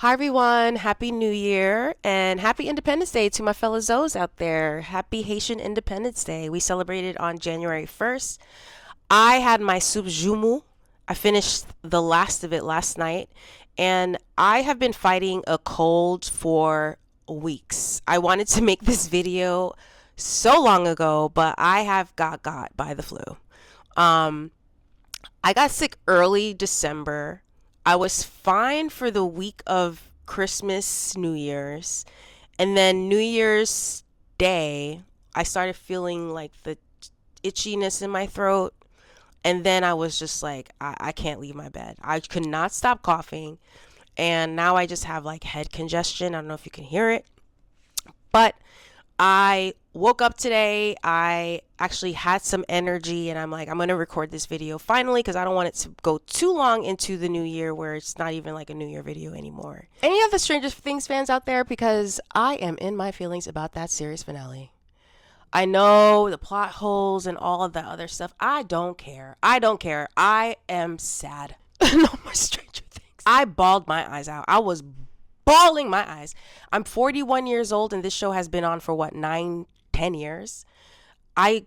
Hi, everyone. Happy New Year and happy Independence Day to my fellow Zoes out there. Happy Haitian Independence Day. We celebrated on January 1st. I had my soup jumu. I finished the last of it last night, and I have been fighting a cold for weeks. I wanted to make this video so long ago, but I have got by the flu. Um, I got sick early December. I was fine for the week of Christmas, New Year's, and then New Year's Day, I started feeling like the itchiness in my throat. And then I was just like, I can't leave my bed. I could not stop coughing. And now I just have like head congestion. I don't know if you can hear it. But I woke up today. I actually had some energy, and I'm like, I'm going to record this video finally because I don't want it to go too long into the new year where it's not even like a new year video anymore. Any other Stranger Things fans out there? Because I am in my feelings about that series finale. I know the plot holes and all of that other stuff. I don't care. I don't care. I am sad. No more Stranger Things. I bawled my eyes out. I was bawling my eyes. I'm 41 years old, and this show has been on for what, 9, 10 years. I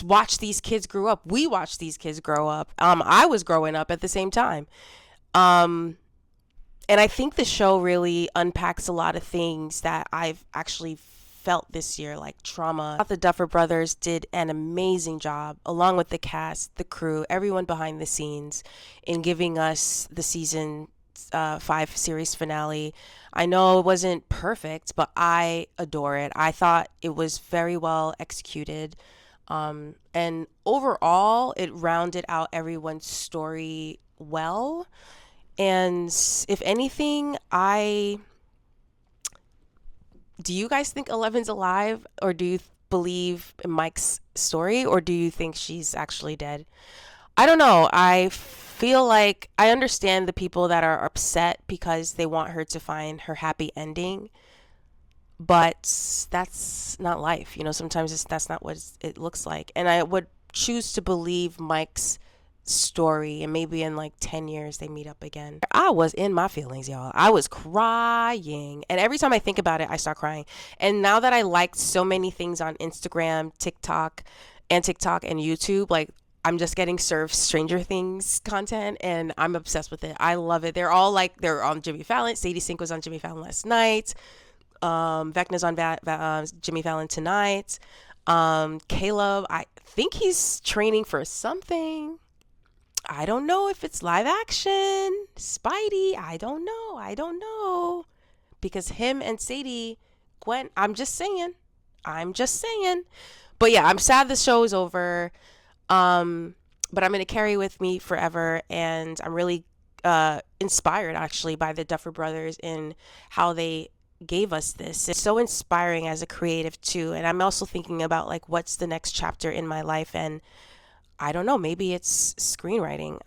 watched these kids grow up. We watched these kids grow up. I was growing up at the same time. Um, and I think the show really unpacks a lot of things that I've actually felt this year, like trauma. The Duffer Brothers did an amazing job, along with the cast, the crew, everyone behind the scenes, in giving us the season 5 series finale. I know it wasn't perfect, but I adore it. I thought it was very well executed. And overall, it rounded out everyone's story well. And if anything, do you guys think Eleven's alive, or do you believe in Mike's story, or do you think she's actually dead? I don't know. I feel like I understand the people that are upset because they want her to find her happy ending, but that's not life. Sometimes that's not what it looks like. And I would choose to believe Mike's story, and maybe in like 10 years they meet up again. I was in my feelings, y'all. I was crying, and every time I think about it I start crying. And now that I liked so many things on Instagram, TikTok and YouTube, like, I'm just getting served Stranger Things content, and I'm obsessed with it. I love it. They're on Jimmy Fallon. Sadie Sink was on Jimmy Fallon last night. Vecna's on Jimmy Fallon tonight. Caleb, I think he's training for something. I don't know if it's live action. Spidey, I don't know. Because him and Sadie, Gwen, I'm just saying. But yeah, I'm sad the show is over. But I'm going to carry with me forever. And I'm really inspired, actually, by the Duffer Brothers in how they gave us this. It's so inspiring as a creative, too. And I'm also thinking about, like, what's the next chapter in my life. And I don't know, maybe it's screenwriting,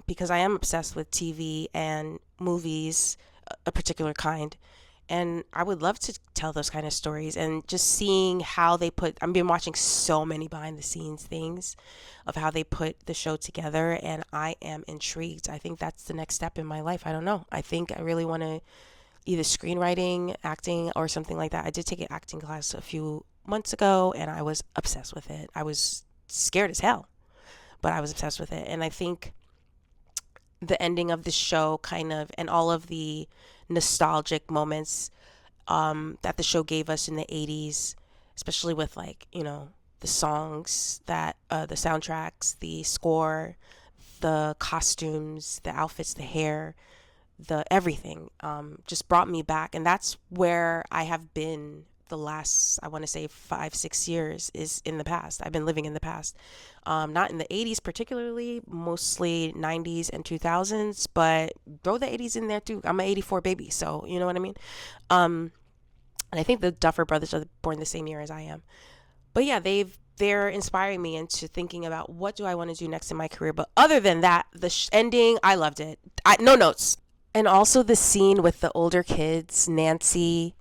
because I am obsessed with TV and movies, a particular kind. And I would love to tell those kind of stories, and just seeing how I've been watching so many behind the scenes things of how they put the show together, and I am intrigued. I think that's the next step in my life. I don't know. I think I really want to either screenwriting, acting, or something like that. I did take an acting class a few months ago, and I was obsessed with it. I was scared as hell, but I was obsessed with it. And I think the ending of the show and all of the nostalgic moments that the show gave us in the 80s, especially with, like, the songs, the soundtracks, the score, the costumes, the outfits, the hair, the everything, just brought me back. And that's where I have been the last, I want to say, 5, 6 years, is in the past. I've been living in the past. Not in the 80s particularly, mostly 90s and 2000s, but throw the 80s in there too. I'm an 84 baby, so you know what I mean? And I think the Duffer Brothers are born the same year as I am. But yeah, they're inspiring me into thinking about what do I want to do next in my career. But other than that, the ending, I loved it. No notes. And also the scene with the older kids, Nancy,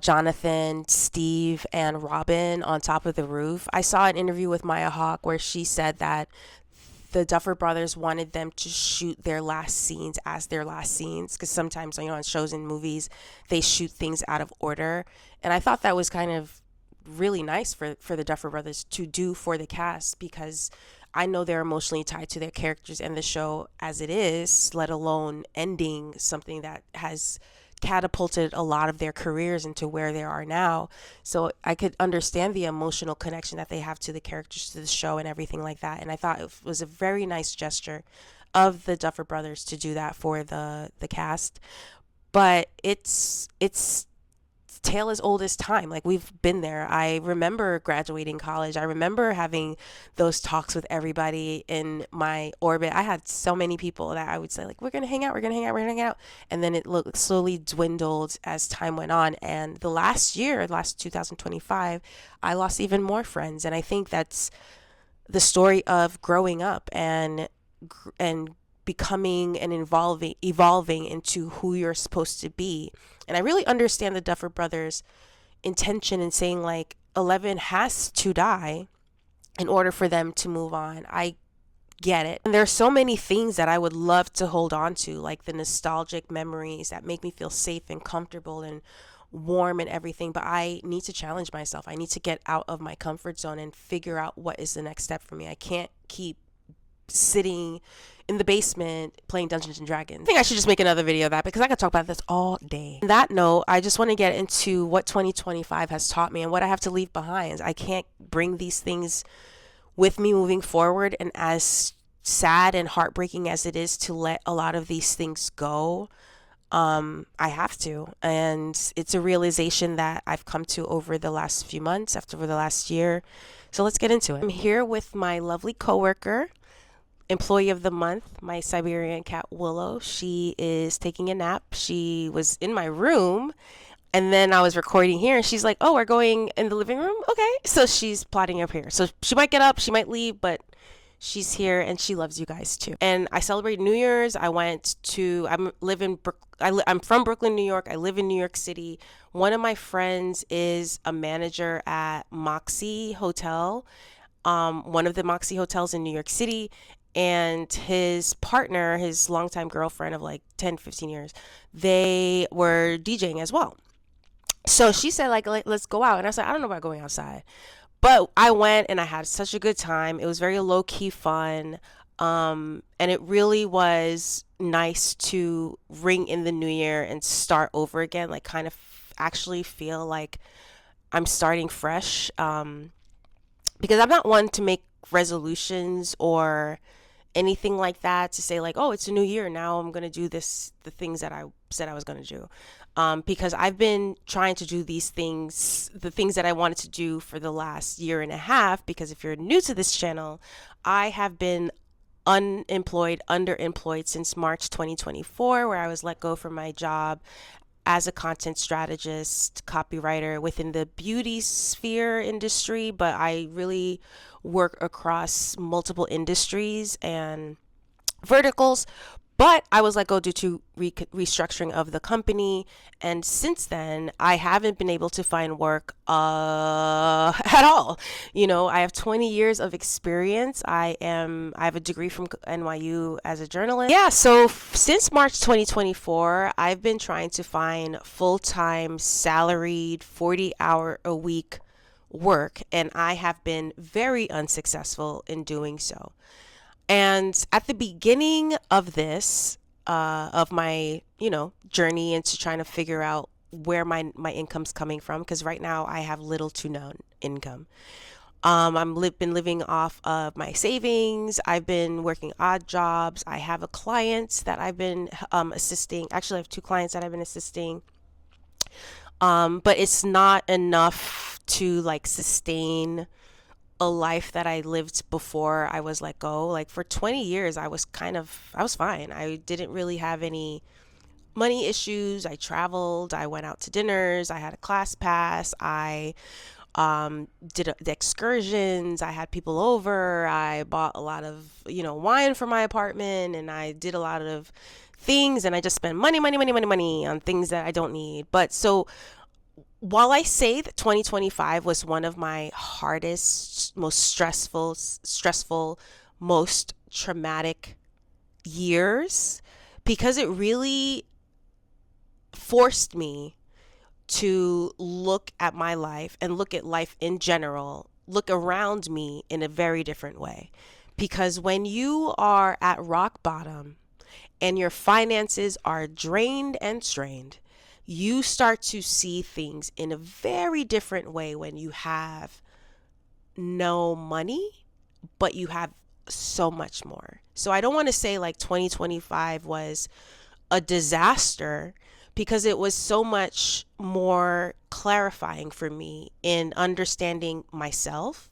Jonathan, Steve, and Robin on top of the roof. I saw an interview with Maya Hawke where she said that the Duffer Brothers wanted them to shoot their last scenes as their last scenes, because sometimes, you know, on shows and movies they shoot things out of order, and I thought that was kind of really nice for the Duffer Brothers to do for the cast, because I know they're emotionally tied to their characters and the show as it is, let alone ending something that has catapulted a lot of their careers into where they are now. So I could understand the emotional connection that they have to the characters, to the show, and everything like that. And I thought it was a very nice gesture of the Duffer Brothers to do that for the cast. But it's tale as old as time. Like, we've been there. I remember graduating college. I remember having those talks with everybody in my orbit. I had so many people that I would say, like, we're gonna hang out, we're gonna hang out, we're gonna hang out, and then it slowly dwindled as time went on. And the last year, last 2025, I lost even more friends. And I think that's the story of growing up and becoming and evolving into who you're supposed to be. And I really understand the Duffer Brothers' intention in saying, like, 11 has to die in order for them to move on. I get it. And there's so many things that I would love to hold on to, like the nostalgic memories that make me feel safe and comfortable and warm and everything, but I need to challenge myself. I need to get out of my comfort zone and figure out what is the next step for me. I can't keep sitting in the basement playing Dungeons and Dragons. I think I should just make another video of that, because I could talk about this all day. On that note, I just want to get into what 2025 has taught me and what I have to leave behind. I can't bring these things with me moving forward, and as sad and heartbreaking as it is to let a lot of these things go, I have to. And it's a realization that I've come to over the last few months, over the last year. So let's get into it. I'm here with my lovely coworker, employee of the month, my Siberian cat Willow. She is taking a nap. She was in my room, and then I was recording here, and she's like, oh, we're going in the living room? Okay. So she's plotting up here. So she might get up, she might leave, but she's here, and she loves you guys too. And I celebrated New Year's. I went to, I'm from Brooklyn, New York. I live in New York City. One of my friends is a manager at Moxie Hotel, one of the Moxie hotels in New York City. And his partner, his longtime girlfriend of like 10, 15 years, they were DJing as well. So she said, like, let's go out. And I said, I don't know about going outside. But I went, and I had such a good time. It was very low-key fun. And it really was nice to ring in the new year and start over again, like kind of actually feel like I'm starting fresh. Because I'm not one to make resolutions or anything like that, to say like, oh, it's a new year, now I'm going to do the things that I said I was going to do. Because I've been trying to do these things, the things that I wanted to do for the last year and a half, because if you're new to this channel, I have been underemployed since March 2024, where I was let go from my job as a content strategist, copywriter within the beauty sphere industry, but I really work across multiple industries and verticals. But I was let go due to restructuring of the company, and since then I haven't been able to find work at all. You know, I have 20 years of experience. I have a degree from NYU as a journalist. Yeah, so since March 2024, I've been trying to find full-time salaried 40-hour a week work, and I have been very unsuccessful in doing so. And at the beginning of this, of my, journey into trying to figure out where my income's coming from, because right now I have little to none income. Been living off of my savings. I've been working odd jobs. I have a client that I've been assisting. Actually, I have two clients that I've been assisting. But it's not enough to like sustain a life that I lived before I was let go. Like for 20 years, I was fine. I didn't really have any money issues. I traveled, I went out to dinners, I had a class pass, I did the excursions, I had people over, I bought a lot of, wine for my apartment, and I did a lot of things, and I just spent money on things that I don't need. But so while I say that 2025 was one of my hardest, most stressful, most traumatic years because it really forced me to look at my life and look at life in general, look around me in a very different way. Because when you are at rock bottom and your finances are drained and strained, you start to see things in a very different way when you have no money, but you have so much more. So I don't want to say like 2025 was a disaster because it was so much more clarifying for me in understanding myself,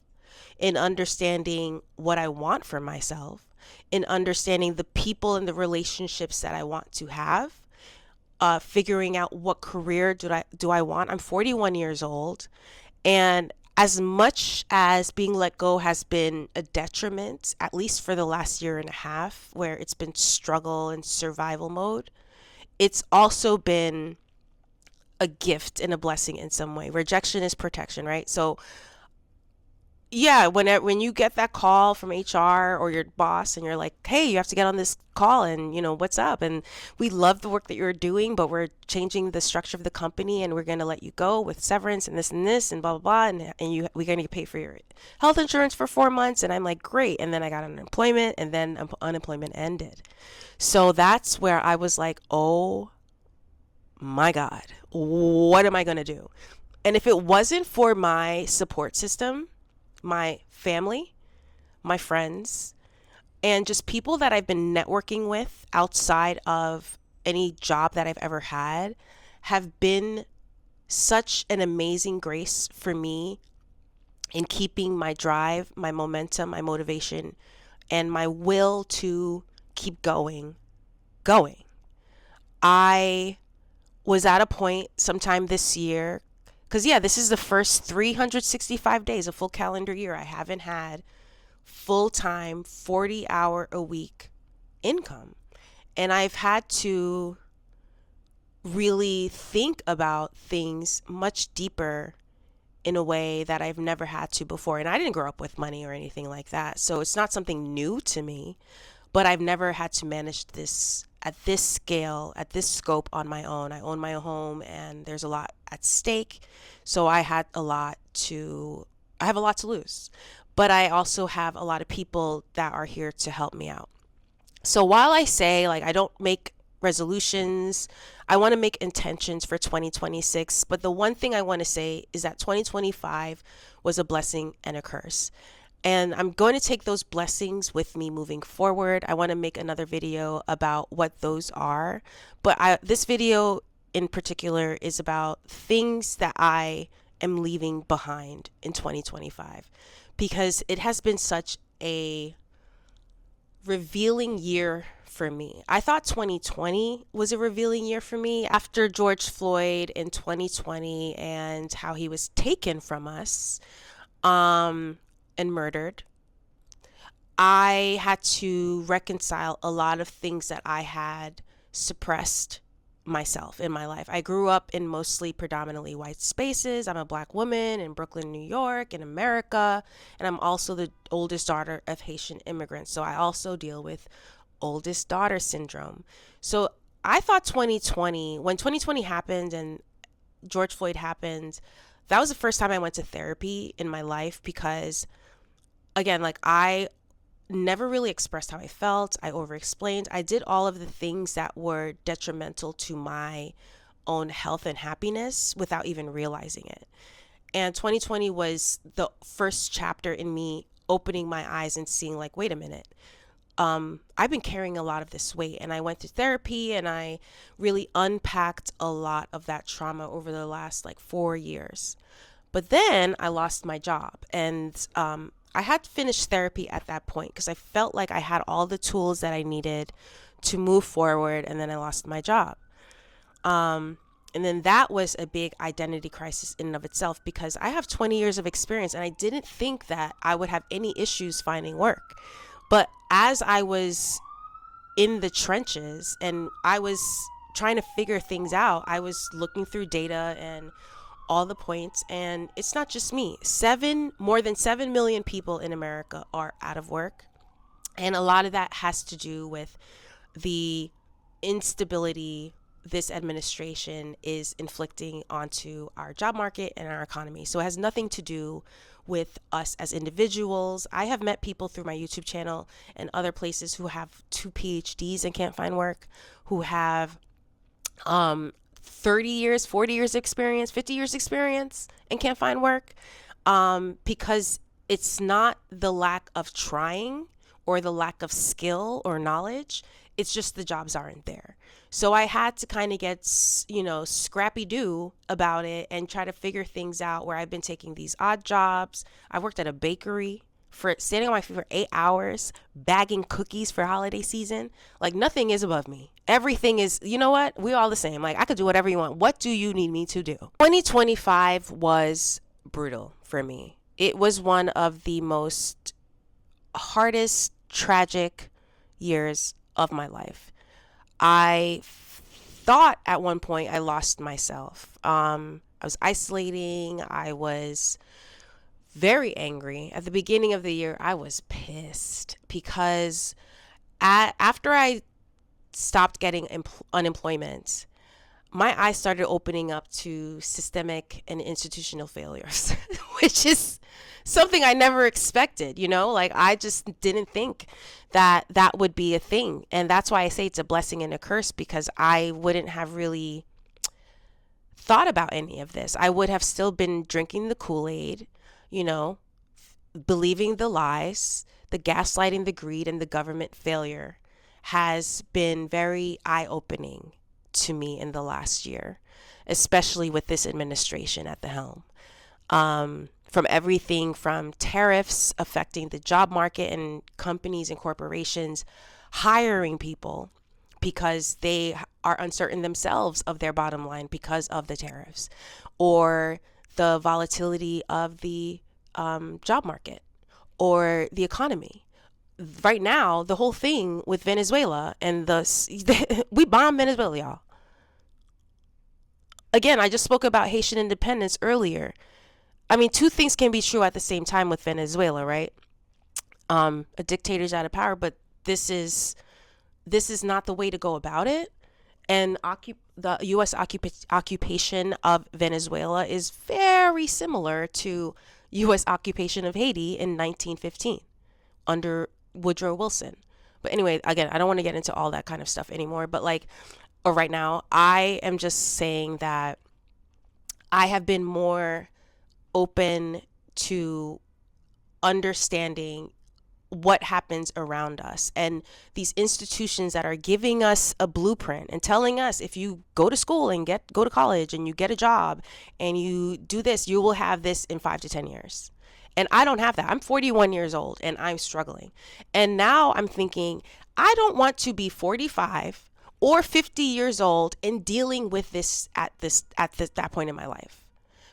in understanding what I want for myself, in understanding the people and the relationships that I want to have, figuring out what career do I want. I'm 41 years old, and as much as being let go has been a detriment, at least for the last year and a half, where it's been struggle and survival mode, it's also been a gift and a blessing in some way. Rejection is protection, right? So yeah, when you get that call from HR or your boss and you're like, hey, you have to get on this call and what's up, and we love the work that you're doing, but we're changing the structure of the company and we're going to let you go with severance and this and blah blah blah, and we're going to pay for your health insurance for 4 months. And I'm like, great. And then I got unemployment, and then unemployment ended. So that's where I was like, oh my God, what am I going to do? And if it wasn't for my support system, my family, my friends, and just people that I've been networking with outside of any job that I've ever had, have been such an amazing grace for me in keeping my drive, my momentum, my motivation, and my will to keep going. I was at a point sometime this year, because yeah, this is the first 365 days, a full calendar year, I haven't had full-time 40-hour-a-week income. And I've had to really think about things much deeper in a way that I've never had to before. And I didn't grow up with money or anything like that, so it's not something new to me, but I've never had to manage this at this scale, at this scope on my own. I own my own home and there's a lot at stake. So I have a lot to lose, but I also have a lot of people that are here to help me out. So while I say like I don't make resolutions, I want to make intentions for 2026, but the one thing I want to say is that 2025 was a blessing and a curse. And I'm going to take those blessings with me moving forward. I want to make another video about what those are. But this video in particular is about things that I am leaving behind in 2025, because it has been such a revealing year for me. I thought 2020 was a revealing year for me after George Floyd in 2020 and how he was taken from us. And murdered. I had to reconcile a lot of things that I had suppressed myself in my life. I grew up in mostly predominantly white spaces. I'm a Black woman in Brooklyn, New York, in America, and I'm also the oldest daughter of Haitian immigrants. So I also deal with oldest daughter syndrome. So I thought 2020, when 2020 happened and George Floyd happened, that was the first time I went to therapy in my life, because again, like I never really expressed how I felt. I over-explained. I did all of the things that were detrimental to my own health and happiness without even realizing it. And 2020 was the first chapter in me opening my eyes and seeing like, wait a minute. I've been carrying a lot of this weight, and I went to therapy and I really unpacked a lot of that trauma over the last like 4 years. But then I lost my job, and I had finished therapy at that point because I felt like I had all the tools that I needed to move forward, and then I lost my job. And then that was a big identity crisis in and of itself, because I have 20 years of experience and I didn't think that I would have any issues finding work. But as I was in the trenches and I was trying to figure things out, I was looking through data and all the points, and it's not just me. More than 7 million people in America are out of work. And a lot of that has to do with the instability this administration is inflicting onto our job market and our economy. So it has nothing to do with us as individuals. I have met people through my YouTube channel and other places who have 2 PhDs and can't find work, who have 30 years, 40 years experience, 50 years experience and can't find work, because it's not the lack of trying or the lack of skill or knowledge. It's just the jobs aren't there. So I had to kind of get, scrappy do about it and try to figure things out where I've been taking these odd jobs. I worked at a bakery for standing on my feet for 8 hours, bagging cookies for holiday season. Like, nothing is above me. Everything is, you know what? We're all the same. Like, I could do whatever you want. What do you need me to do? 2025 was brutal for me. It was one of the most hardest, tragic years of my life. I thought at one point I lost myself. I was isolating. I was very angry. At the beginning of the year, I was pissed because after I stopped getting unemployment, my eyes started opening up to systemic and institutional failures, which is something I never expected, like I just didn't think that that would be a thing. And that's why I say it's a blessing and a curse, because I wouldn't have really thought about any of this. I would have still been drinking the Kool-Aid, you know, believing the lies, the gaslighting, the greed, and the government failure has been very eye-opening to me in the last year, especially with this administration at the helm. From everything from tariffs affecting the job market and companies and corporations hiring people because they are uncertain themselves of their bottom line because of the tariffs, or the volatility of the job market or the economy. Right now, the whole thing with Venezuela and we bombed Venezuela, y'all. Again, I just spoke about Haitian independence earlier. I mean, two things can be true at the same time with Venezuela, right? A dictator's out of power, but this is not the way to go about it. And the U.S. occupation of Venezuela is very similar to U.S. occupation of Haiti in 1915 under Woodrow Wilson. But anyway, again, I don't want to get into all that kind of stuff anymore. But or right now, I am just saying that I have been more open to understanding what happens around us and these institutions that are giving us a blueprint and telling us, if you go to school and go to college and you get a job and you do this, you will have this in 5 to 10 years. And I don't have that. I'm 41 years old and I'm struggling. And now I'm thinking, I don't want to be 45 or 50 years old and dealing with this at that point in my life,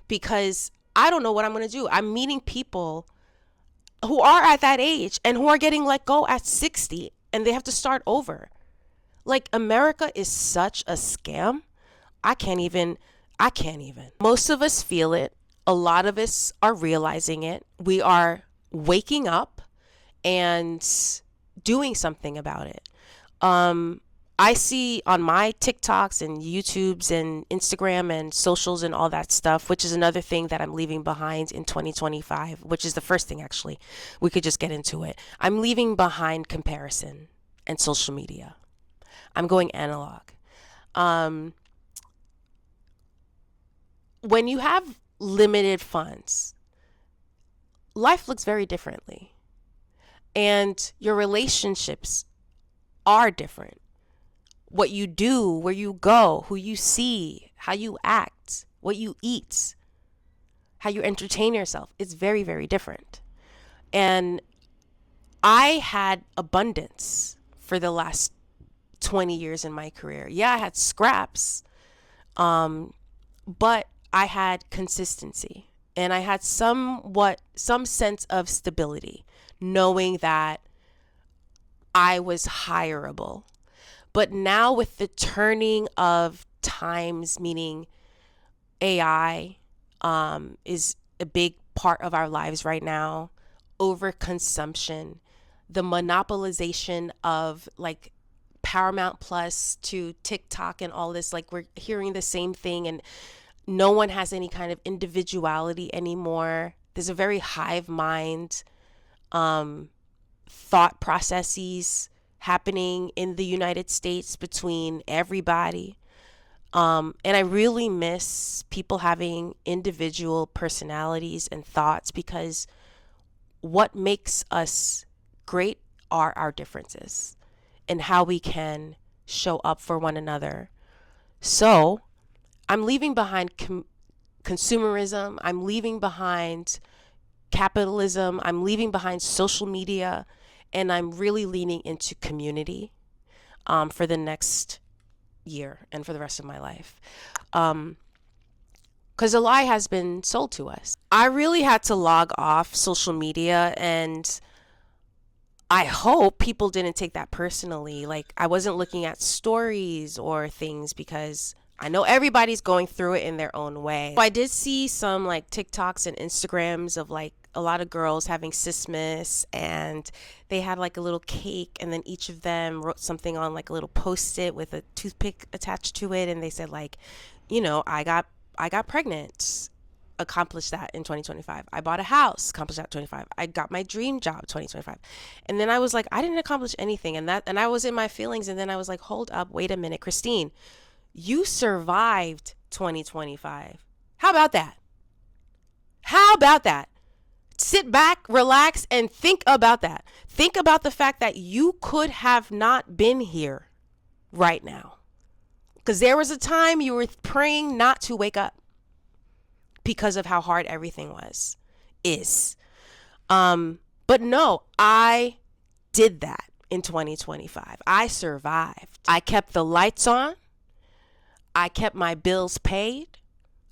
because I don't know what I'm going to do. I'm meeting people who are at that age and who are getting let go at 60 and they have to start over. Like, America is such a scam. I can't even. Most of us feel it. A lot of us are realizing it. We are waking up and doing something about it. I see on my TikToks and YouTubes and Instagram and socials and all that stuff, which is another thing that I'm leaving behind in 2025, which is the first thing, actually. We could just get into it. I'm leaving behind comparison and social media. I'm going analog. When you have limited funds, life looks very differently. And your relationships are different. What you do, where you go, who you see, how you act, what you eat, how you entertain yourself, it's very, very different. And I had abundance for the last 20 years in my career. Yeah, I had scraps, but I had consistency and I had some sense of stability, knowing that I was hireable. But now, with the turning of times, meaning AI is a big part of our lives right now, overconsumption, the monopolization of like Paramount Plus to TikTok and all this, like we're hearing the same thing, and no one has any kind of individuality anymore. There's a very hive mind thought processes happening in the United States between everybody. And I really miss people having individual personalities and thoughts, because what makes us great are our differences and how we can show up for one another. So I'm leaving behind consumerism. I'm leaving behind capitalism. I'm leaving behind social media. And I'm really leaning into community for the next year and for the rest of my life. Because a lie has been sold to us. I really had to log off social media, and I hope people didn't take that personally. Like, I wasn't looking at stories or things, because I know everybody's going through it in their own way. I did see some like TikToks and Instagrams of like a lot of girls having Sismas, and they had like a little cake, and then each of them wrote something on like a little post-it with a toothpick attached to it, and they said like, you know, I got pregnant, accomplished that in 2025. I bought a house, accomplished that in 2025. I got my dream job 2025. And then I was like, I didn't accomplish anything, and I was in my feelings, and then I was like, hold up, wait a minute, Christine, you survived 2025. How about that? How about that? Sit back, relax, and think about that. Think about the fact that you could have not been here right now, because there was a time you were praying not to wake up because of how hard everything is. But no, I did that in 2025. I survived. I kept the lights on. I kept my bills paid.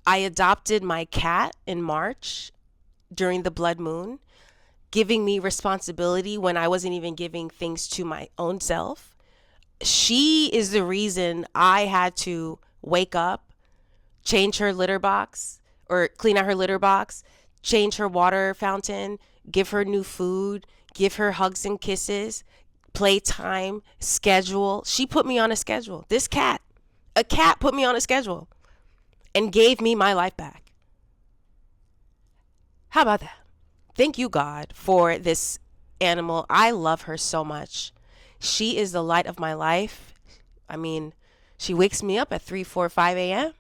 I adopted my cat in March during the blood moon, giving me responsibility when I wasn't even giving things to my own self. She is the reason I had to wake up, change her litter box, or clean out her litter box, change her water fountain, give her new food, give her hugs and kisses, playtime, schedule. She put me on a schedule. A cat put me on a schedule and gave me my life back. How about that? Thank you, God, for this animal. I love her so much. She is the light of my life. I mean, she wakes me up at 3, 4, 5 a.m.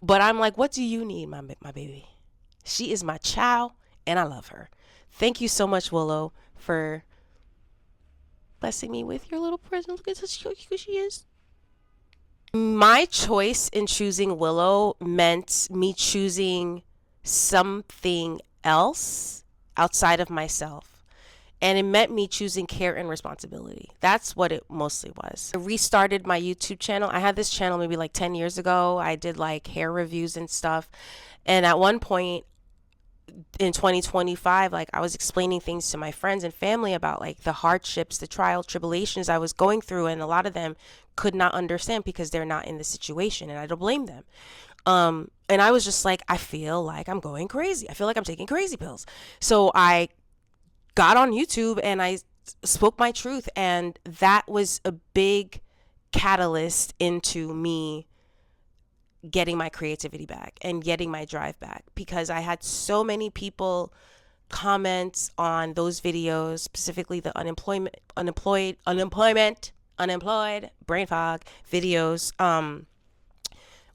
But I'm like, what do you need, my baby? She is my child, and I love her. Thank you so much, Willow, for blessing me with your little present. Look at how cute she is. My choice in choosing Willow meant me choosing something else outside of myself. And it meant me choosing care and responsibility. That's what it mostly was. I restarted my YouTube channel. I had this channel maybe like 10 years ago. I did like hair reviews and stuff. And at one point in 2025, like I was explaining things to my friends and family about like the hardships, the trials, tribulations I was going through. And a lot of them could not understand because they're not in the situation. And I don't blame them. And I was just like, I feel like I'm going crazy. I feel like I'm taking crazy pills. So I got on YouTube and I spoke my truth. And that was a big catalyst into me getting my creativity back and getting my drive back, because I had so many people comment on those videos, specifically the unemployed brain fog videos,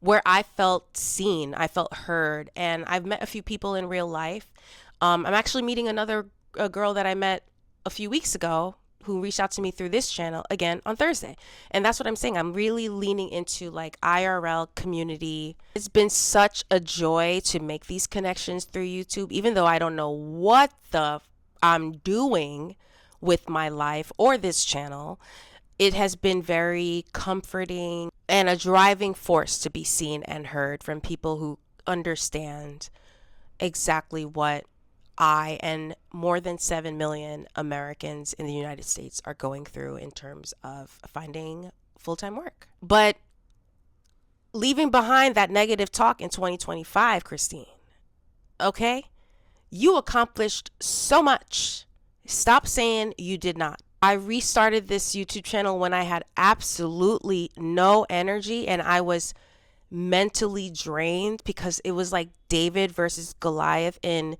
where I felt seen, I felt heard. And I've met a few people in real life. I'm actually meeting a girl that I met a few weeks ago who reached out to me through this channel again on Thursday. And that's what I'm saying. I'm really leaning into like IRL community. It's been such a joy to make these connections through YouTube, even though I don't know what I'm doing with my life or this channel. It has been very comforting and a driving force to be seen and heard from people who understand exactly what I and more than 7 million Americans in the United States are going through in terms of finding full-time work. But leaving behind that negative talk in 2025, Christine, okay? You accomplished so much Stop saying you did not. I restarted this YouTube channel when I had absolutely no energy and I was mentally drained, because it was like David versus Goliath in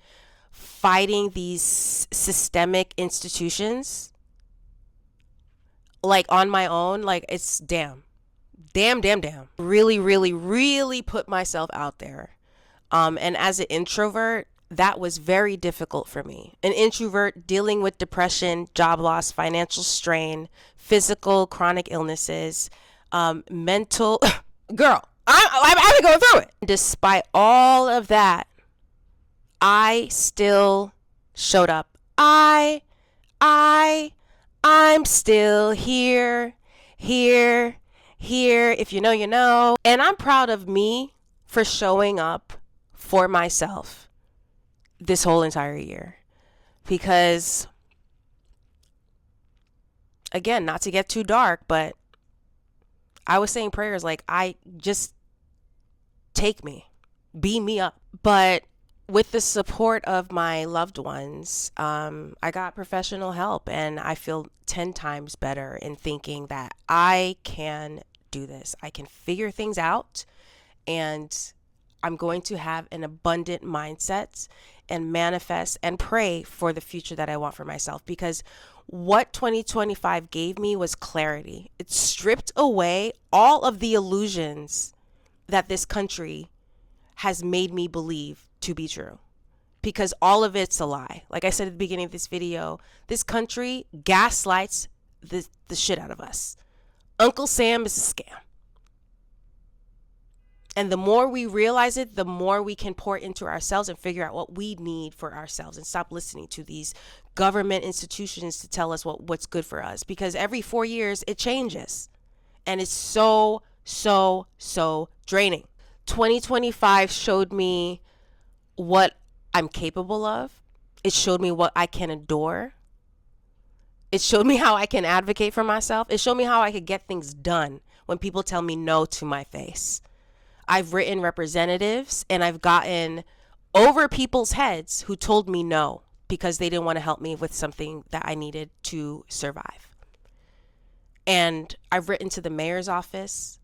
fighting these systemic institutions, like on my own. Like, it's damn. Really, really, really put myself out there. And as an introvert, that was very difficult for me. An introvert dealing with depression, job loss, financial strain, physical, chronic illnesses, mental. Girl, I've been going through it. Despite all of that, I still showed up. I'm still here. If you know, you know. And I'm proud of me for showing up for myself this whole entire year. Because, again, not to get too dark, but I was saying prayers like, I just take me, beam me up. But with the support of my loved ones, I got professional help, and I feel 10 times better in thinking that I can do this. I can figure things out, and I'm going to have an abundant mindset and manifest and pray for the future that I want for myself. Because what 2025 gave me was clarity. It stripped away all of the illusions that this country has made me believe to be true, because all of it's a lie. Like I said at the beginning of this video, this country gaslights the shit out of us. Uncle Sam is a scam. And the more we realize it, the more we can pour into ourselves and figure out what we need for ourselves, and stop listening to these government institutions to tell us what's good for us. Because every 4 years it changes, and it's so draining. 2025 showed me what I'm capable of. It showed me what I can endure. It showed me how I can advocate for myself. It showed me how I could get things done when people tell me no to my face. I've written representatives, and I've gotten over people's heads who told me no because they didn't want to help me with something that I needed to survive. And I've written to the mayor's office,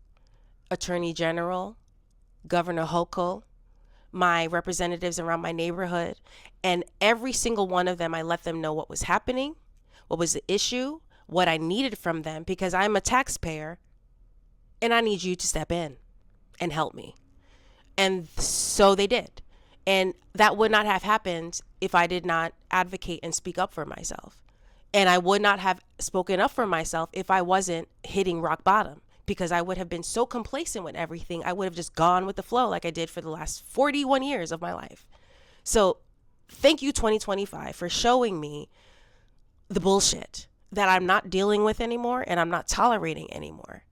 attorney general, Governor Hochul, my representatives around my neighborhood, and every single one of them, I let them know what was happening, what was the issue, what I needed from them, because I'm a taxpayer and I need you to step in and help me. And so they did. And that would not have happened if I did not advocate and speak up for myself. And I would not have spoken up for myself if I wasn't hitting rock bottom, because I would have been so complacent with everything. I would have just gone with the flow like I did for the last 41 years of my life. So thank you, 2025, for showing me the bullshit that I'm not dealing with anymore and I'm not tolerating anymore.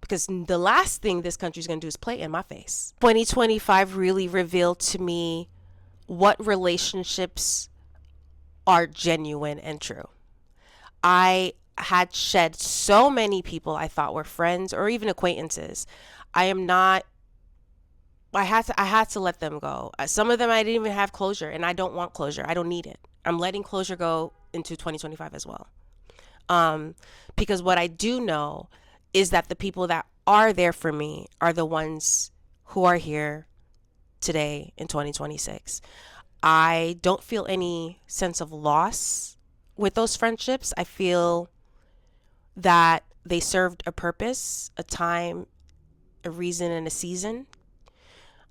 Because the last thing this country is going to do is play in my face. 2025 really revealed to me what relationships are genuine and true. I had shed so many people I thought were friends or even acquaintances. I had to let them go. Some of them I didn't even have closure, and I don't want closure. I don't need it. I'm letting closure go into 2025 as well. Because what I do know is that the people that are there for me are the ones who are here today in 2026. I don't feel any sense of loss with those friendships. I feel that they served a purpose, a time, a reason, and a season.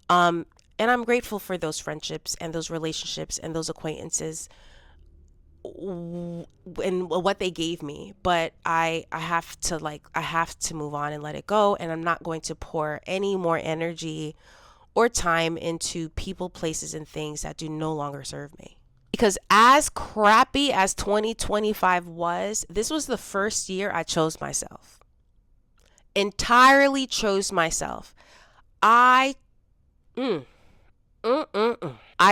And I'm grateful for those friendships and those relationships and those acquaintances and what they gave me. But I have to move on and let it go. And I'm not going to pour any more energy or time into people, places, and things that do no longer serve me. Because as crappy as 2025 was, this was the first year I chose myself. Entirely chose myself. I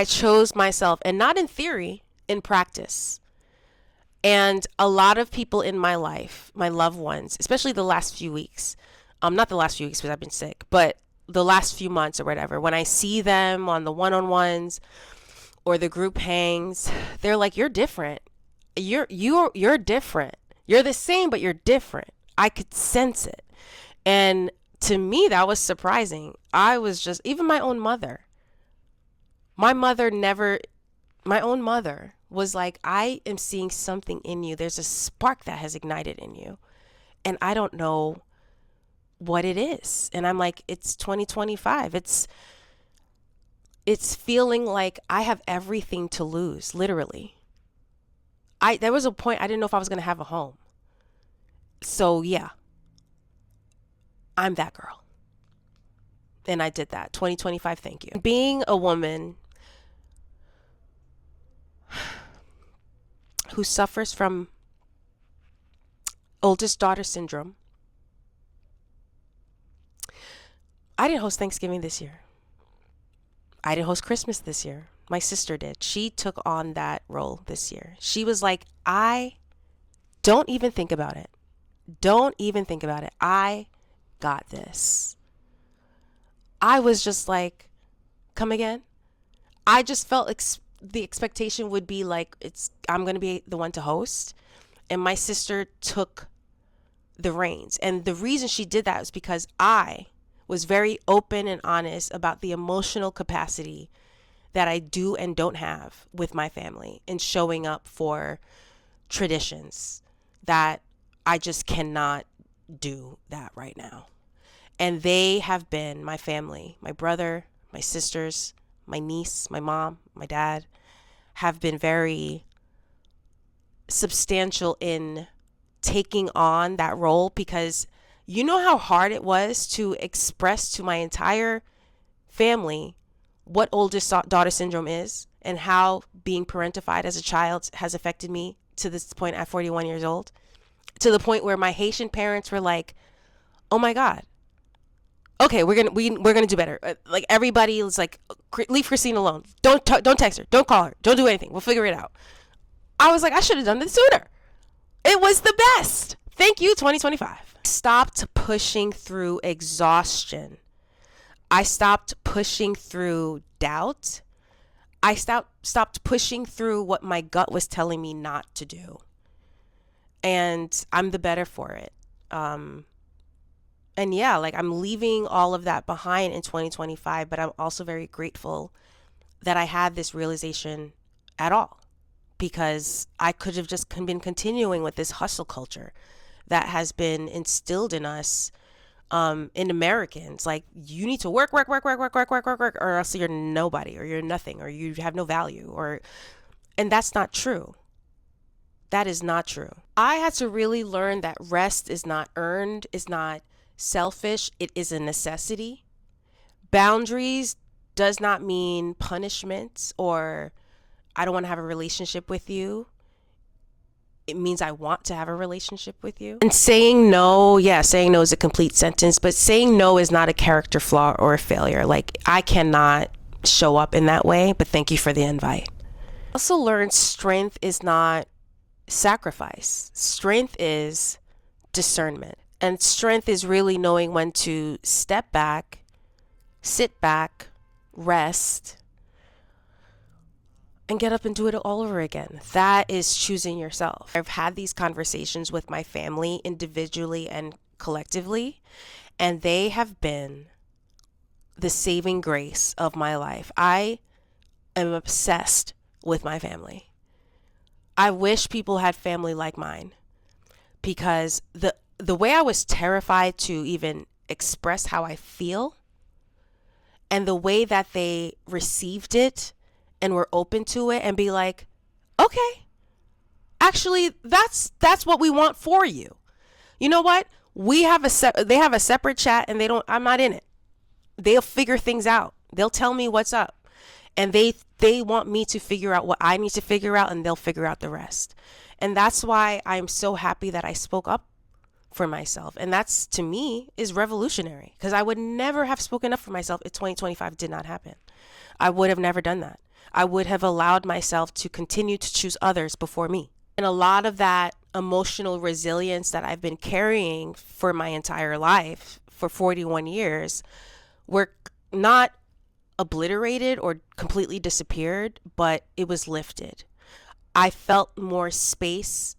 chose myself, and not in theory, in practice. And a lot of people in my life, my loved ones, especially the last few weeks, not the last few weeks because I've been sick, but the last few months or whatever, when I see them on the one-on-ones or the group hangs, they're like, you're different. You're different. You're the same, but you're different. I could sense it. And to me, that was surprising. I was just, even my mother never, my own mother was like, I am seeing something in you. There's a spark that has ignited in you. And I don't know what it is. And I'm like, it's 2025. It's feeling like I have everything to lose, literally. There was a point I didn't know if I was going to have a home. So yeah, I'm that girl. And I did that. 2025, thank you. Being a woman who suffers from oldest daughter syndrome, I didn't host Thanksgiving this year. I didn't host Christmas this year. My sister did. She took on that role this year. She was like, I don't even think about it. Don't even think about it. I got this. I was just like, come again? I just felt the expectation would be like, I'm going to be the one to host. And my sister took the reins. And the reason she did that was because I was very open and honest about the emotional capacity that I do and don't have with my family and showing up for traditions that I just cannot do that right now. And they have been my family, my brother, my sisters, my niece, my mom, my dad, have been very substantial in taking on that role, because you know how hard it was to express to my entire family what oldest daughter syndrome is and how being parentified as a child has affected me to this point at 41 years old, to the point where my Haitian parents were like, oh my God, okay, we're gonna do better. Like, everybody was like, leave Christine alone. Don't text her. Don't call her. Don't do anything. We'll figure it out. I was like, I should have done this sooner. It was the best. Thank you, 2025. Stopped pushing through exhaustion. I stopped pushing through doubt. I stopped pushing through what my gut was telling me not to do. And I'm the better for it. And yeah, like, I'm leaving all of that behind in 2025, but I'm also very grateful that I had this realization at all, because I could have just been continuing with this hustle culture that has been instilled in us, in Americans. Like, you need to work, or else you're nobody, or you're nothing, or you have no value, and that's not true. That is not true. I had to really learn that rest is not earned, is not selfish, it is a necessity. Boundaries does not mean punishments or I don't want to have a relationship with you. It means I want to have a relationship with you. And saying no is a complete sentence, but saying no is not a character flaw or a failure. Like, I cannot show up in that way, but thank you for the invite. I also learned strength is not sacrifice. Strength is discernment. And strength is really knowing when to step back, sit back, rest, and get up and do it all over again. That is choosing yourself. I've had these conversations with my family individually and collectively, and they have been the saving grace of my life. I am obsessed with my family. I wish people had family like mine, because the way I was terrified to even express how I feel, and the way that they received it and were open to it and be like, okay, actually, that's what we want for you. You know what? They have a separate chat, and I'm not in it. They'll figure things out. They'll tell me what's up. And they want me to figure out what I need to figure out, and they'll figure out the rest. And that's why I'm so happy that I spoke up for myself. And that's, to me, is revolutionary, because I would never have spoken up for myself if 2025 did not happen. I would have never done that. I would have allowed myself to continue to choose others before me. And a lot of that emotional resilience that I've been carrying for my entire life, for 41 years, were not obliterated or completely disappeared, but it was lifted. I felt more space.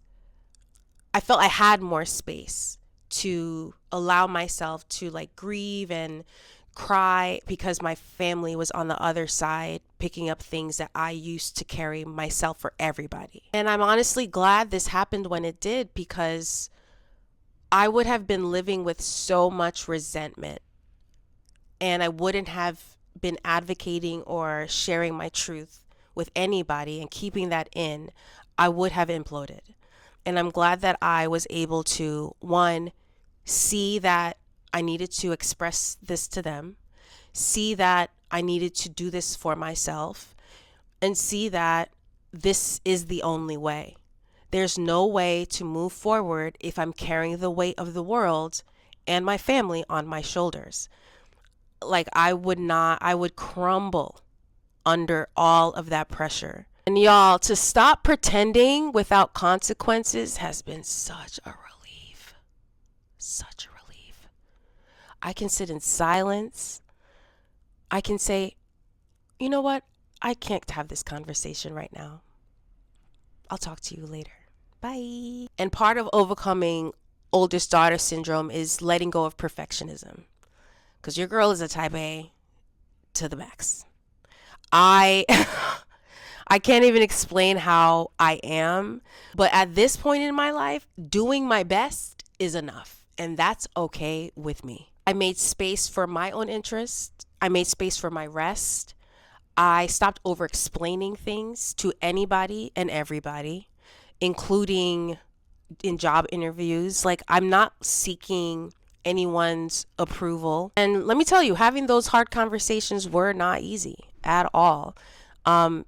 I felt I had more space to allow myself to like grieve and cry because my family was on the other side picking up things that I used to carry myself for everybody. And I'm honestly glad this happened when it did, because I would have been living with so much resentment and I wouldn't have been advocating or sharing my truth with anybody and keeping that in. I would have imploded. And I'm glad that I was able to, one, see that I needed to express this to them, see that I needed to do this for myself, and see that this is the only way. There's no way to move forward if I'm carrying the weight of the world and my family on my shoulders. Like, I would crumble under all of that pressure. And y'all, to stop pretending without consequences has been such a relief. Such a relief. I can sit in silence. I can say, you know what? I can't have this conversation right now. I'll talk to you later. Bye. And part of overcoming oldest daughter syndrome is letting go of perfectionism. Because your girl is a type A to the max. I I can't even explain how I am, but at this point in my life, doing my best is enough, and that's okay with me. I made space for my own interest. I made space for my rest. I stopped over explaining things to anybody and everybody, including in job interviews. Like, I'm not seeking anyone's approval. And let me tell you, having those hard conversations were not easy at all.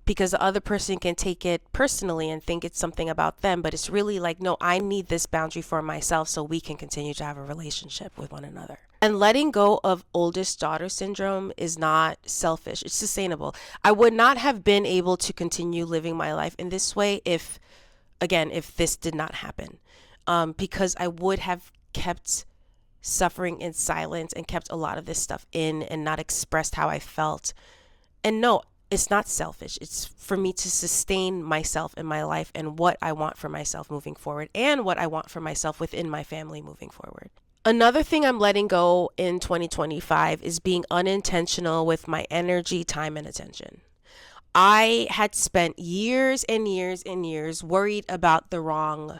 Because the other person can take it personally and think it's something about them, but it's really like, no, I need this boundary for myself so we can continue to have a relationship with one another. And letting go of oldest daughter syndrome is not selfish, it's sustainable. I would not have been able to continue living my life in this way if this did not happen, because I would have kept suffering in silence and kept a lot of this stuff in and not expressed how I felt. And no, it's not selfish. It's for me to sustain myself in my life and what I want for myself moving forward and what I want for myself within my family moving forward. Another thing I'm letting go in 2025 is being unintentional with my energy, time, and attention. I had spent years and years and years worried about the wrong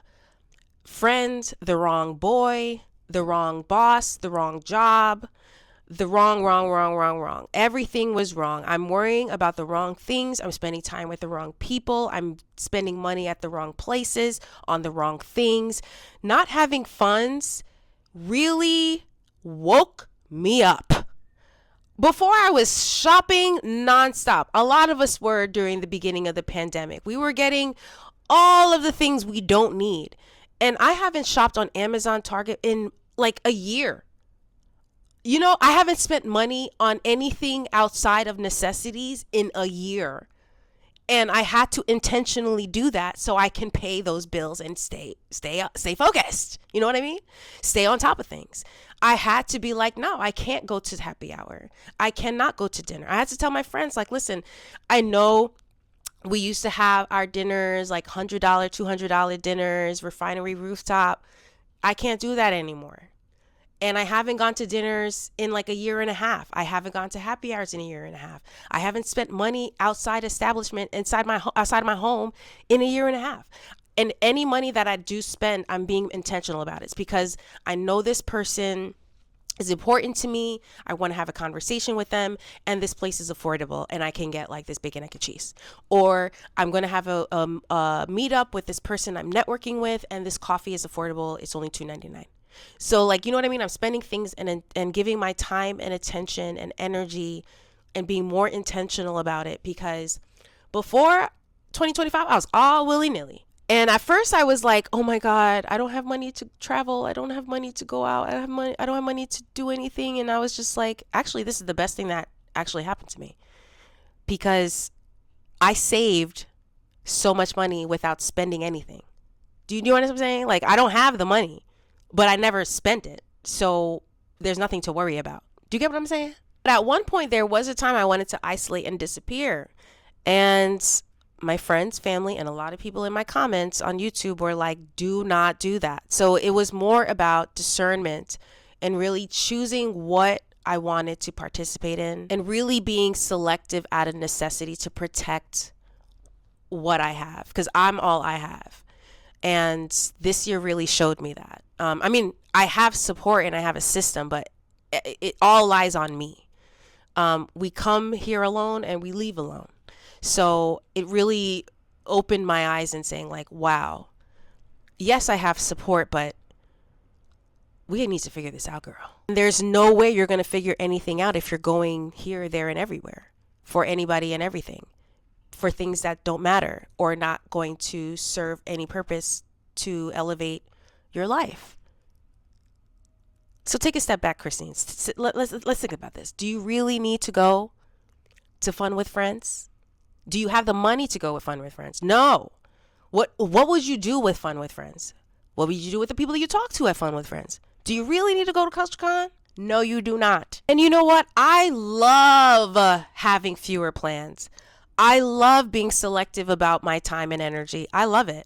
friend, the wrong boy, the wrong boss, the wrong job, the wrong. Everything was wrong. I'm worrying about the wrong things. I'm spending time with the wrong people. I'm spending money at the wrong places on the wrong things. Not having funds really woke me up. Before, I was shopping nonstop. A lot of us were during the beginning of the pandemic. We were getting all of the things we don't need. And I haven't shopped on Amazon, Target in like a year. You know, I haven't spent money on anything outside of necessities in a year. And I had to intentionally do that so I can pay those bills and stay focused. You know what I mean? Stay on top of things. I had to be like, no, I can't go to happy hour. I cannot go to dinner. I had to tell my friends, like, listen, I know we used to have our dinners, like $100, $200 dinners, refinery rooftop. I can't do that anymore. And I haven't gone to dinners in like a year and a half. I haven't gone to happy hours in a year and a half. I haven't spent money outside establishment outside my home in a year and a half. And any money that I do spend, I'm being intentional about it. It's because I know this person is important to me. I want to have a conversation with them, and this place is affordable, and I can get like this bacon, egg, and cheese. Or I'm going to have a meetup with this person I'm networking with, and this coffee is affordable. It's only $2.99. So, like, you know what I mean? I'm spending things and giving my time and attention and energy and being more intentional about it, because before 2025, I was all willy-nilly. And at first I was like, oh my God, I don't have money to travel. I don't have money to go out. I don't have money to do anything. And I was just like, actually, this is the best thing that actually happened to me, because I saved so much money without spending anything. Do you know what I'm saying? Like, I don't have the money, but I never spent it. So there's nothing to worry about. Do you get what I'm saying? But at one point, there was a time I wanted to isolate and disappear. And my friends, family, and a lot of people in my comments on YouTube were like, do not do that. So it was more about discernment and really choosing what I wanted to participate in and really being selective out of necessity to protect what I have, because I'm all I have. And this year really showed me that. I mean, I have support and I have a system, but it all lies on me. We come here alone and we leave alone. So it really opened my eyes and saying like, wow, yes, I have support, but we need to figure this out, girl. There's no way you're going to figure anything out if you're going here, there, and everywhere for anybody and everything, for things that don't matter or not going to serve any purpose to elevate your life. So take a step back, Christine. Let's think about this. Do you really need to go to Fun with Friends? Do you have the money to go with Fun with Friends? No. What would you do with Fun with Friends? What would you do with the people that you talk to at Fun with Friends? Do you really need to go to CultureCon? No, you do not. And you know what? I love having fewer plans. I love being selective about my time and energy. I love it.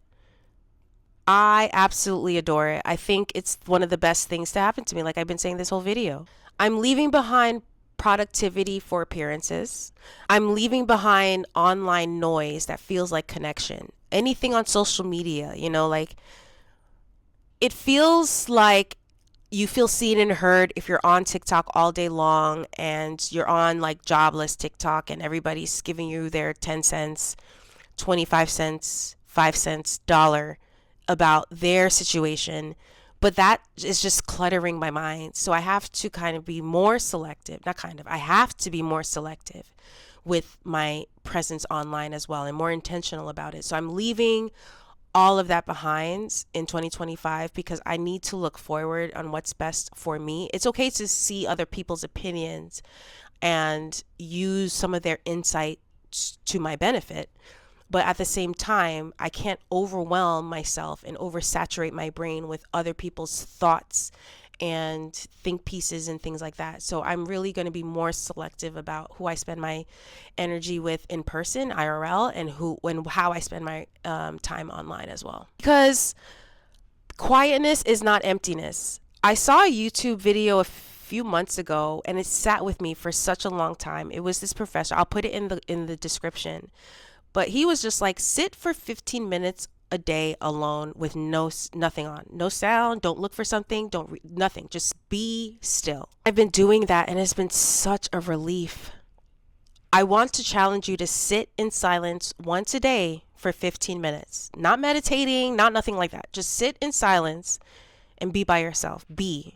I absolutely adore it. I think it's one of the best things to happen to me, like I've been saying this whole video. I'm leaving behind productivity for appearances. I'm leaving behind online noise that feels like connection. Anything on social media, like it feels like you feel seen and heard if you're on TikTok all day long and you're on like jobless TikTok and everybody's giving you their 10 cents, 25 cents, 5 cents, dollar about their situation. But that is just cluttering my mind. So I have to kind of be more selective, I have to be more selective with my presence online as well and more intentional about it. So I'm leaving all of that behind in 2025 because I need to look forward on what's best for me. It's okay to see other people's opinions and use some of their insights to my benefit. But at the same time, I can't overwhelm myself and oversaturate my brain with other people's thoughts and think pieces and things like that. So I'm really going to be more selective about who I spend my energy with in person, IRL, and how I spend my time online as well. Because quietness is not emptiness. I saw a YouTube video a few months ago and it sat with me for such a long time. It was this professor. I'll put it in the description. But he was just like, sit for 15 minutes a day alone with nothing on, no sound, don't look for something, nothing, just be still. I've been doing that and it's been such a relief. I want to challenge you to sit in silence once a day for 15 minutes. Not meditating, not nothing like that. Just sit in silence and be by yourself. And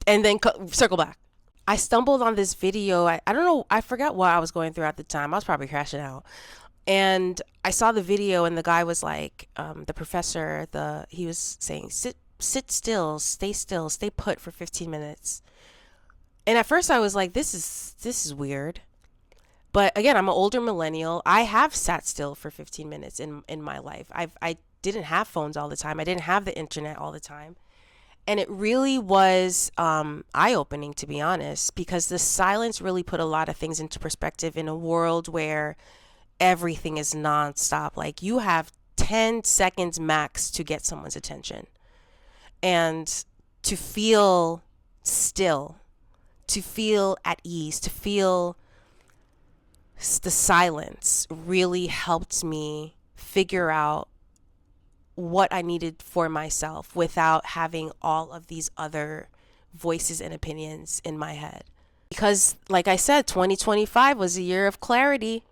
then circle back. I stumbled on this video. I don't know. I forgot what I was going through at the time. I was probably crashing out. And I saw the video and the guy was like, the professor, he was saying, sit still, stay put for 15 minutes. And at first I was like, this is weird. But again, I'm an older millennial. I have sat still for 15 minutes in my life. I didn't have phones all the time. I didn't have the internet all the time. And it really was eye-opening, to be honest, because the silence really put a lot of things into perspective in a world where everything is nonstop. Like you have 10 seconds max to get someone's attention. And to feel still, to feel at ease, to feel the silence really helped me figure out what I needed for myself without having all of these other voices and opinions in my head. Because like I said, 2025 was a year of clarity.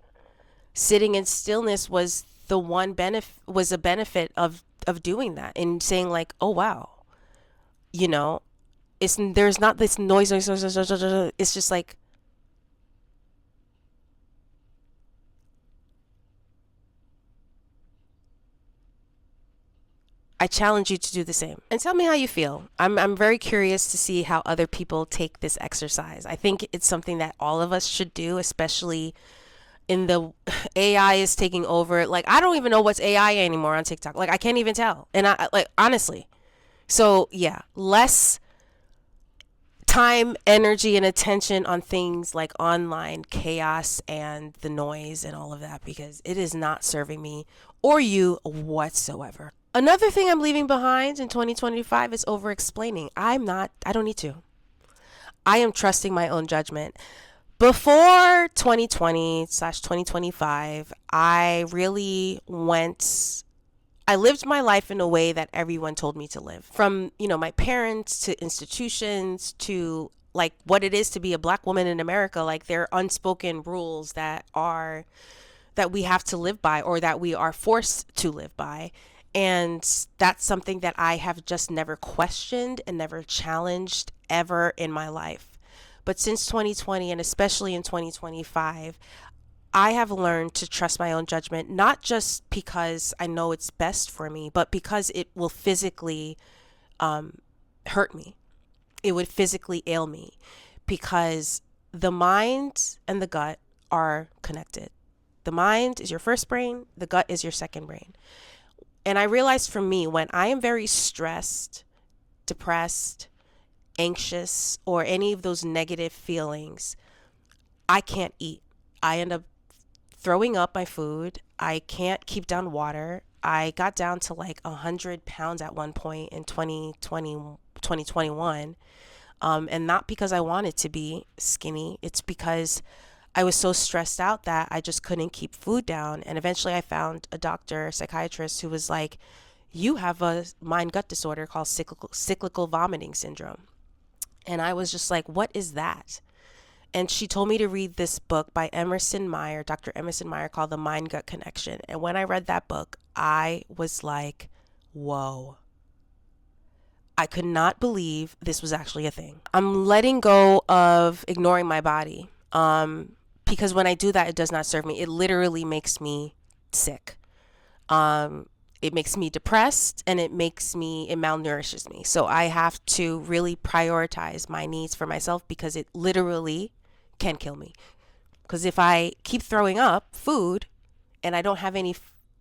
Sitting in stillness was a benefit of doing that and saying like, oh wow, there's not this noise. It's just like, I challenge you to do the same and tell me how you feel. I'm very curious to see how other people take this exercise. I think it's something that all of us should do, especially in the AI is taking over. Like, I don't even know what's AI anymore on TikTok. Like, I can't even tell. And I like, honestly. So yeah, less time, energy, and attention on things like online chaos and the noise and all of that, because it is not serving me or you whatsoever. Another thing I'm leaving behind in 2025 is over explaining. I don't need to. I am trusting my own judgment. Before 2020/2025, I lived my life in a way that everyone told me to live. From, my parents to institutions to like what it is to be a black woman in America. Like, there are unspoken rules that we have to live by, or that we are forced to live by. And that's something that I have just never questioned and never challenged ever in my life. But since 2020, and especially in 2025, I have learned to trust my own judgment, not just because I know it's best for me, but because it will physically hurt me. It would physically ail me, because the mind and the gut are connected. The mind is your first brain, the gut is your second brain. And I realized for me, when I am very stressed, depressed, anxious, or any of those negative feelings, I can't eat. I end up throwing up my food. I can't keep down water. I got down to like 100 pounds at one point in 2021. And not because I wanted to be skinny. It's because I was so stressed out that I just couldn't keep food down. And eventually I found a doctor, a psychiatrist, who was like, you have a mind-gut disorder called cyclical vomiting syndrome. And I was just like, what is that? And she told me to read this book by Dr. Emerson Meyer, called The Mind-Gut Connection. And when I read that book, I was like, whoa. I could not believe this was actually a thing. I'm letting go of ignoring my body. Because when I do that, it does not serve me. It literally makes me sick. It makes me depressed, and it malnourishes me. So I have to really prioritize my needs for myself, because it literally can kill me. Because if I keep throwing up food and I don't have any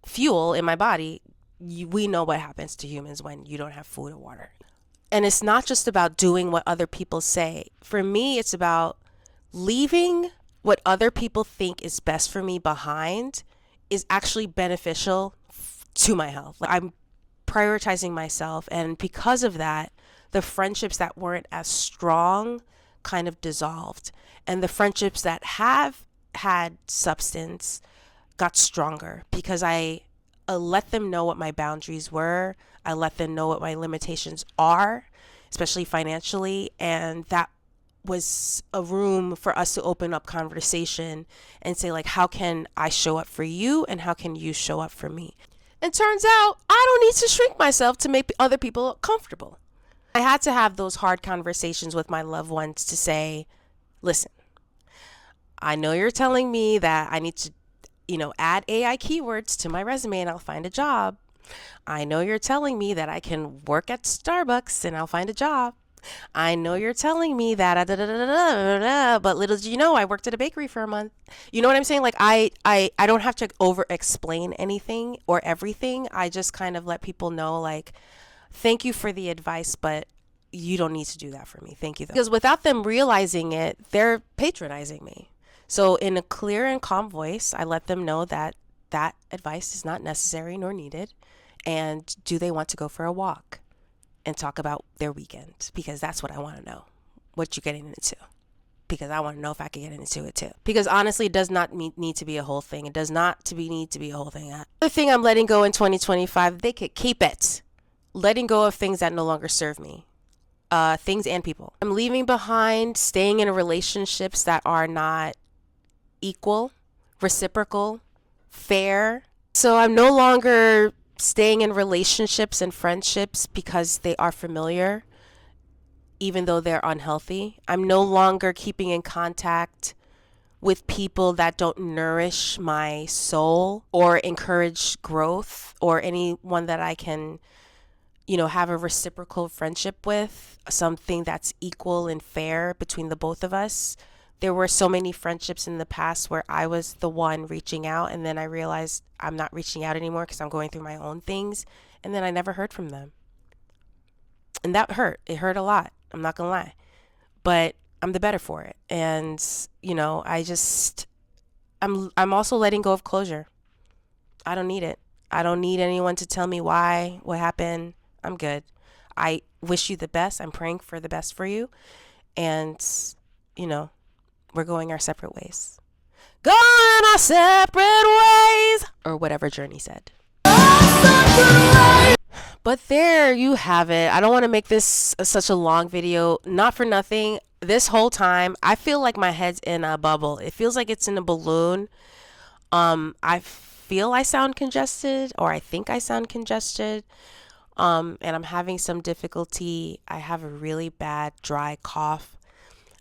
fuel in my body, we know what happens to humans when you don't have food or water. And it's not just about doing what other people say. For me, it's about leaving what other people think is best for me behind is actually beneficial to my health. Like, I'm prioritizing myself, and because of that, the friendships that weren't as strong kind of dissolved, and the friendships that have had substance got stronger, because I let them know what my boundaries were. I let them know what my limitations are, especially financially, and that was a room for us to open up conversation and say, like, how can I show up for you, and how can you show up for me? And turns out I don't need to shrink myself to make other people comfortable. I had to have those hard conversations with my loved ones to say, listen, I know you're telling me that I need to, add AI keywords to my resume and I'll find a job. I know you're telling me that I can work at Starbucks and I'll find a job. I know you're telling me that, but little do you know, I worked at a bakery for a month. You know what I'm saying? Like, I don't have to over explain anything or everything. I just kind of let people know, like, thank you for the advice, but you don't need to do that for me. Thank you, though. Because without them realizing it, they're patronizing me. So in a clear and calm voice, I let them know that that advice is not necessary nor needed. And do they want to go for a walk and talk about their weekend? Because that's what I want to know, what you're getting into. Because I want to know if I can get into it too. Because honestly, it does not need to be a whole thing. It does not need to be a whole thing. The thing I'm letting go in 2025, they could keep it. Letting go of things that no longer serve me. Things and people. I'm leaving behind staying in relationships that are not equal, reciprocal, fair. So I'm no longer staying in relationships and friendships because they are familiar, even though they're unhealthy. I'm no longer keeping in contact with people that don't nourish my soul or encourage growth, or anyone that I can, have a reciprocal friendship with, something that's equal and fair between the both of us. There were so many friendships in the past where I was the one reaching out, and then I realized I'm not reaching out anymore because I'm going through my own things, and then I never heard from them. And that hurt. It hurt a lot. I'm not gonna lie. but I'm the better for it. And, I'm also letting go of closure. I don't need it. I don't need anyone to tell me why, what happened. I'm good. I wish you the best. I'm praying for the best for you. And, you know, we're going our separate ways. Going our separate ways, or whatever Journey said. But there you have it. I don't want to make this such a long video. Not for nothing. This whole time, I feel like my head's in a bubble. It feels like it's in a balloon. I feel I sound congested, or I think I sound congested. And I'm having some difficulty. I have a really bad dry cough.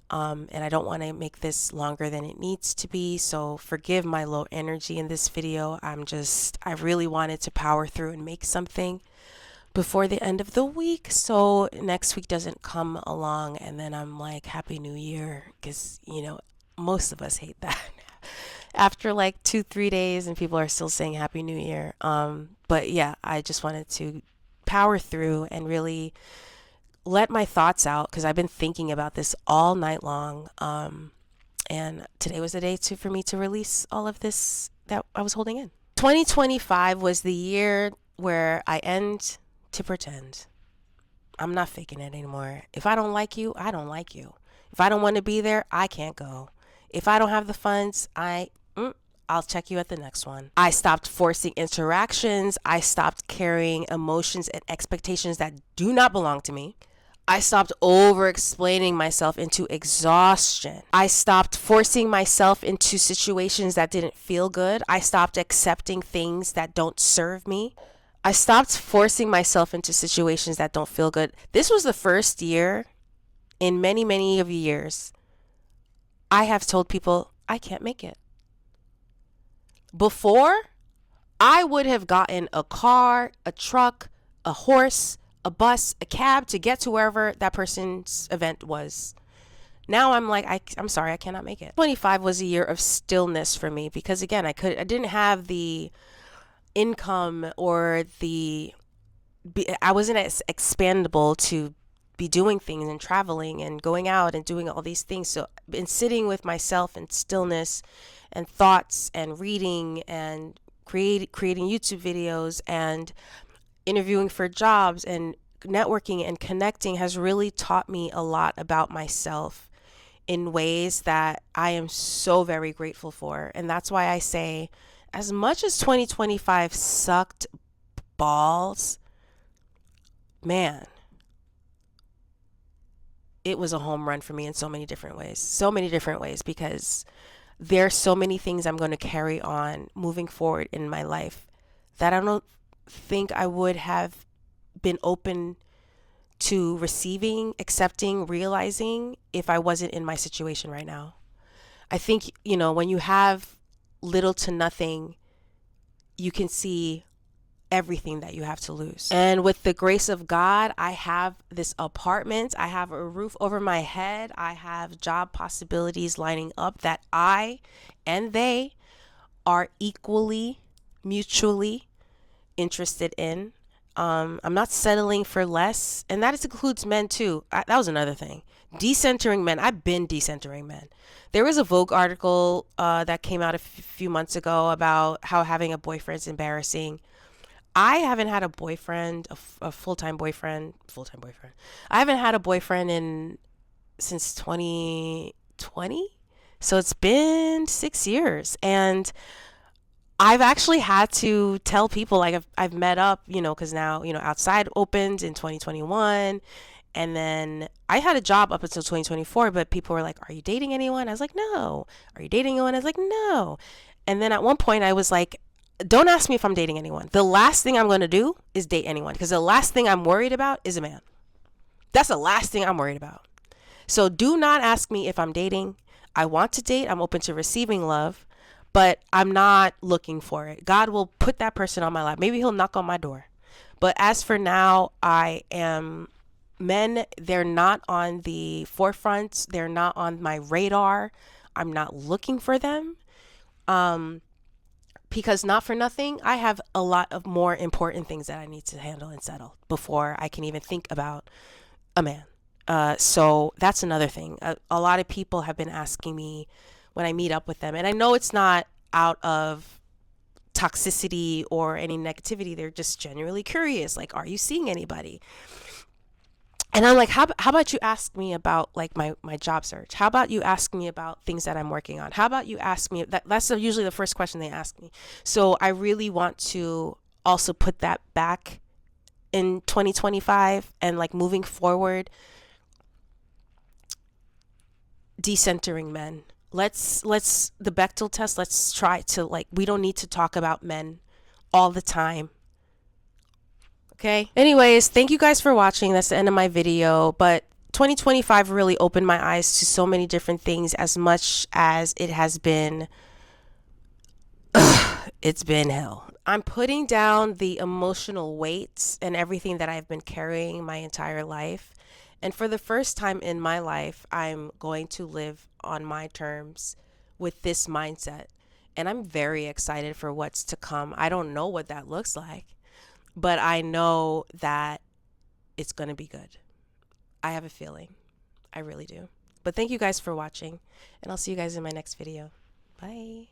And I don't want to make this longer than it needs to be. So forgive my low energy in this video. I really wanted to power through and make something before the end of the week, so next week doesn't come along and then I'm like, Happy New Year, because most of us hate that after like 2-3 days and people are still saying Happy New Year. But yeah, I just wanted to power through and really let my thoughts out, because I've been thinking about this all night long, and today was the day for me to release all of this that I was holding in. 2025 was the year where I end to pretend. I'm not faking it anymore. If I don't like you, I don't like you. If I don't want to be there, I can't go. If I don't have the funds, I'll check you at the next one. I stopped forcing interactions. I stopped carrying emotions and expectations that do not belong to me. I stopped over-explaining myself into exhaustion. I stopped forcing myself into situations that didn't feel good. I stopped accepting things that don't serve me. I stopped forcing myself into situations that don't feel good. This was the first year in many, many of years I have told people I can't make it. Before, I would have gotten a car, a truck, a horse, a bus, a cab to get to wherever that person's event was. Now I'm like, I'm sorry, I cannot make it. 25 was a year of stillness for me because, again, I didn't have the income or I wasn't as expandable to be doing things and traveling and going out and doing all these things. So I've been sitting with myself in stillness and thoughts and reading and creating YouTube videos and interviewing for jobs and networking and connecting has really taught me a lot about myself in ways that I am so very grateful for. And that's why I say, as much as 2025 sucked balls, man, it was a home run for me in so many different ways. So many different ways, because there's so many things I'm going to carry on moving forward in my life that I don't think I would have been open to receiving, accepting, realizing if I wasn't in my situation right now. I think, when you have little to nothing, you can see everything that you have to lose. And with the grace of God, I have this apartment, I have a roof over my head, I have job possibilities lining up that I and they are equally, mutually interested in. I'm not settling for less, and that includes men too. That was another thing. Decentering men. I've been decentering men. There was a Vogue article that came out a few months ago about how having a boyfriend is embarrassing. I haven't had a boyfriend, a full-time boyfriend. I haven't had a boyfriend since 2020. So it's been 6 years, and I've actually had to tell people, like, I've met up, because now, outside opened in 2021. And then I had a job up until 2024, but people were like, are you dating anyone? I was like, no. Are you dating anyone? I was like, no. And then at one point I was like, don't ask me if I'm dating anyone. The last thing I'm going to do is date anyone, because the last thing I'm worried about is a man. That's the last thing I'm worried about. So do not ask me if I'm dating. I want to date. I'm open to receiving love, but I'm not looking for it. God will put that person on my lap. Maybe he'll knock on my door. But as for now, men, they're not on the forefront. They're not on my radar. I'm not looking for them. Because not for nothing, I have a lot of more important things that I need to handle and settle before I can even think about a man. So that's another thing. A lot of people have been asking me when I meet up with them, and I know it's not out of toxicity or any negativity. They're just genuinely curious. Like, are you seeing anybody? And I'm like, how about you ask me about like my job search? How about you ask me about things that I'm working on? How about you ask me that's usually the first question they ask me. So I really want to also put that back in 2025 and like moving forward, decentering men. Let's the Bechtel test, let's try to like, we don't need to talk about men all the time. Okay. Anyways, thank you guys for watching. That's the end of my video. But 2025 really opened my eyes to so many different things, as much as it has been, it's been hell. I'm putting down the emotional weights and everything that I've been carrying my entire life. And for the first time in my life, I'm going to live on my terms with this mindset. And I'm very excited for what's to come. I don't know what that looks like, but I know that it's going to be good. I have a feeling. I really do. But thank you guys for watching, and I'll see you guys in my next video. Bye.